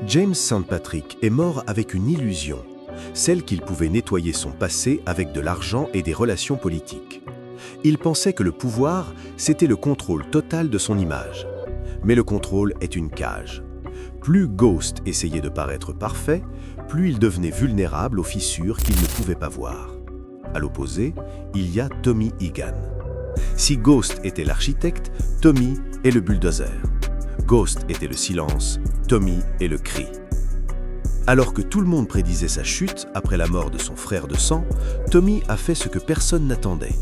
James St. Patrick est mort avec une illusion, celle qu'il pouvait nettoyer son passé avec de l'argent et des relations politiques. Il pensait que le pouvoir, c'était le contrôle total de son image. Mais le contrôle est une cage. Plus Ghost essayait de paraître parfait, plus il devenait vulnérable aux fissures qu'il ne pouvait pas voir. À l'opposé, il y a Tommy Egan. Si Ghost était l'architecte, Tommy est le bulldozer. Ghost était le silence, Tommy est le cri. Alors que tout le monde prédisait sa chute après la mort de son frère de sang, Tommy a fait ce que personne n'attendait.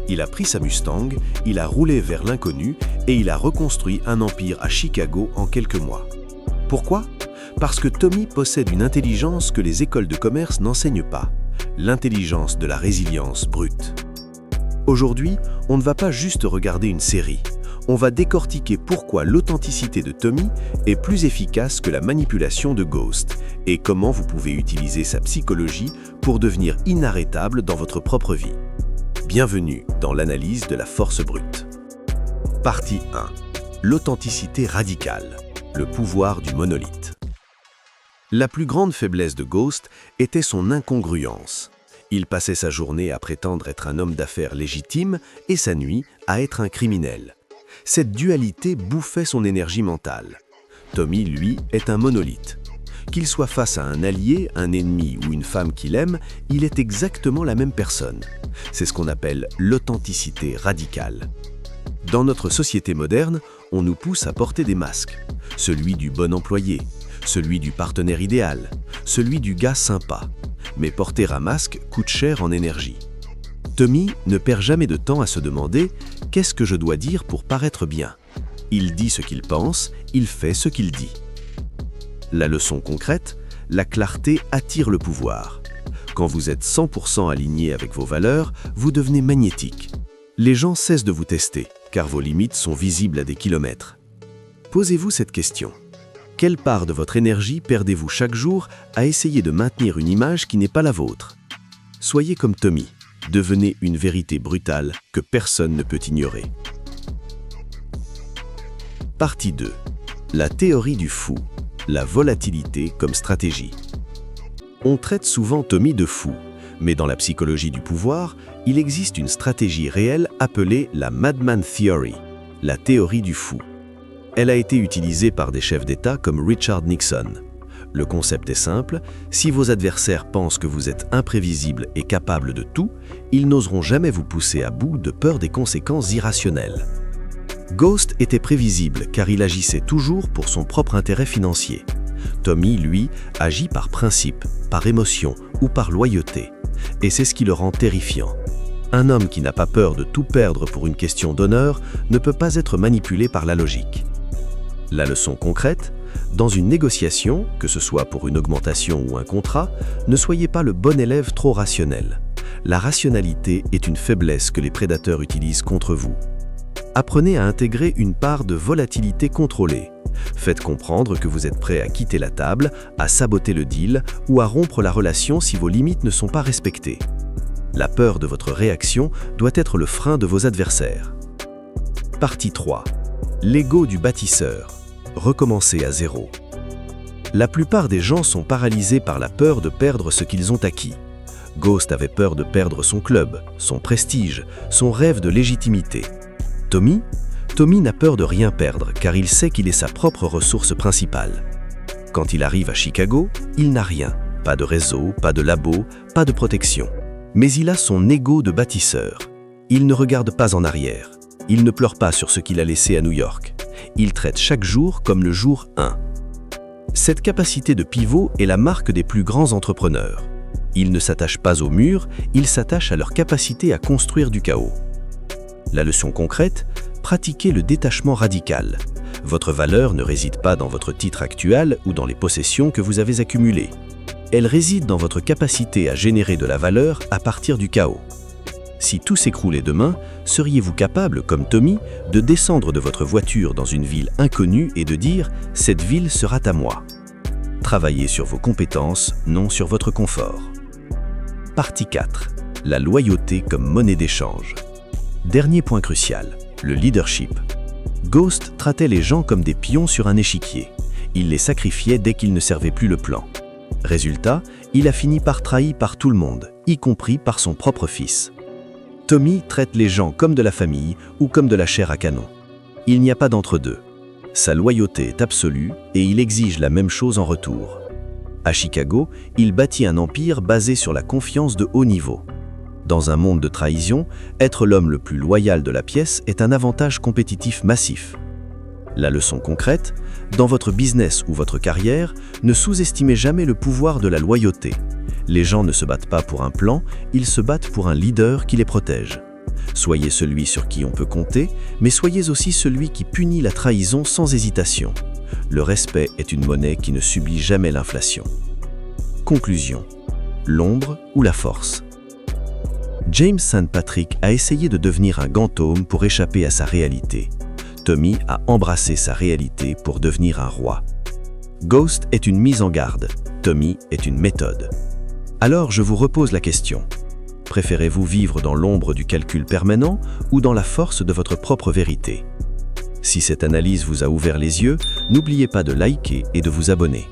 Il a pris sa Mustang, il a roulé vers l'inconnu et il a reconstruit un empire à Chicago en quelques mois. Pourquoi ? Parce que Tommy possède une intelligence que les écoles de commerce n'enseignent pas, l'intelligence de la résilience brute. Aujourd'hui, on ne va pas juste regarder une série, on va décortiquer pourquoi l'authenticité de Tommy est plus efficace que la manipulation de Ghost et comment vous pouvez utiliser sa psychologie pour devenir inarrêtable dans votre propre vie. Bienvenue dans l'analyse de la force brute. Partie 1. L'authenticité radicale, le pouvoir du monolithe. La plus grande faiblesse de Ghost était son incongruence. Il passait sa journée à prétendre être un homme d'affaires légitime et sa nuit à être un criminel. Cette dualité bouffait son énergie mentale. Tommy, lui, est un monolithe. Qu'il soit face à un allié, un ennemi ou une femme qu'il aime, il est exactement la même personne. C'est ce qu'on appelle l'authenticité radicale. Dans notre société moderne, on nous pousse à porter des masques. Celui du bon employé, celui du partenaire idéal, celui du gars sympa. Mais porter un masque coûte cher en énergie. Tommy ne perd jamais de temps à se demander « Qu'est-ce que je dois dire pour paraître bien ?» Il dit ce qu'il pense, il fait ce qu'il dit. La leçon concrète, la clarté attire le pouvoir. Quand vous êtes 100% aligné avec vos valeurs, vous devenez magnétique. Les gens cessent de vous tester, car vos limites sont visibles à des kilomètres. Posez-vous cette question. Quelle part de votre énergie perdez-vous chaque jour à essayer de maintenir une image qui n'est pas la vôtre ? Soyez comme Tommy, devenez une vérité brutale que personne ne peut ignorer. Partie 2. La théorie du fou, la volatilité comme stratégie. On traite souvent Tommy de fou, mais dans la psychologie du pouvoir, il existe une stratégie réelle appelée la Madman Theory, la théorie du fou. Elle a été utilisée par des chefs d'État comme Richard Nixon. Le concept est simple, si vos adversaires pensent que vous êtes imprévisible et capable de tout, ils n'oseront jamais vous pousser à bout de peur des conséquences irrationnelles. Ghost était prévisible car il agissait toujours pour son propre intérêt financier. Tommy, lui, agit par principe, par émotion ou par loyauté. Et c'est ce qui le rend terrifiant. Un homme qui n'a pas peur de tout perdre pour une question d'honneur ne peut pas être manipulé par la logique. La leçon concrète, dans une négociation, que ce soit pour une augmentation ou un contrat, ne soyez pas le bon élève trop rationnel. La rationalité est une faiblesse que les prédateurs utilisent contre vous. Apprenez à intégrer une part de volatilité contrôlée. Faites comprendre que vous êtes prêt à quitter la table, à saboter le deal ou à rompre la relation si vos limites ne sont pas respectées. La peur de votre réaction doit être le frein de vos adversaires. Partie 3. L'ego du bâtisseur. Recommencer à zéro. La plupart des gens sont paralysés par la peur de perdre ce qu'ils ont acquis. Ghost avait peur de perdre son club, son prestige, son rêve de légitimité. Tommy n'a peur de rien perdre car il sait qu'il est sa propre ressource principale. Quand il arrive à Chicago, il n'a rien. Pas de réseau, pas de labo, pas de protection. Mais il a son ego de bâtisseur. Il ne regarde pas en arrière. Il ne pleure pas sur ce qu'il a laissé à New York. Il traite chaque jour comme le jour 1. Cette capacité de pivot est la marque des plus grands entrepreneurs. Ils ne s'attachent pas aux murs, ils s'attachent à leur capacité à construire du chaos. La leçon concrète, pratiquez le détachement radical. Votre valeur ne réside pas dans votre titre actuel ou dans les possessions que vous avez accumulées. Elle réside dans votre capacité à générer de la valeur à partir du chaos. Si tout s'écroulait demain, seriez-vous capable, comme Tommy, de descendre de votre voiture dans une ville inconnue et de dire « cette ville sera à moi ». Travaillez sur vos compétences, non sur votre confort. Partie 4. La loyauté comme monnaie d'échange. Dernier point crucial, le leadership. Ghost traitait les gens comme des pions sur un échiquier. Il les sacrifiait dès qu'ils ne servaient plus le plan. Résultat, il a fini par trahi par tout le monde, y compris par son propre fils. Tommy traite les gens comme de la famille ou comme de la chair à canon. Il n'y a pas d'entre-deux. Sa loyauté est absolue et il exige la même chose en retour. À Chicago, il bâtit un empire basé sur la confiance de haut niveau. Dans un monde de trahison, être l'homme le plus loyal de la pièce est un avantage compétitif massif. La leçon concrète, dans votre business ou votre carrière, ne sous-estimez jamais le pouvoir de la loyauté. Les gens ne se battent pas pour un plan, ils se battent pour un leader qui les protège. Soyez celui sur qui on peut compter, mais soyez aussi celui qui punit la trahison sans hésitation. Le respect est une monnaie qui ne subit jamais l'inflation. Conclusion. L'ombre ou la force? James St. Patrick a essayé de devenir un Ganthaume pour échapper à sa réalité. Tommy a embrassé sa réalité pour devenir un roi. Ghost est une mise en garde, Tommy est une méthode. Alors je vous repose la question. Préférez-vous vivre dans l'ombre du calcul permanent ou dans la force de votre propre vérité? Si cette analyse vous a ouvert les yeux, n'oubliez pas de liker et de vous abonner.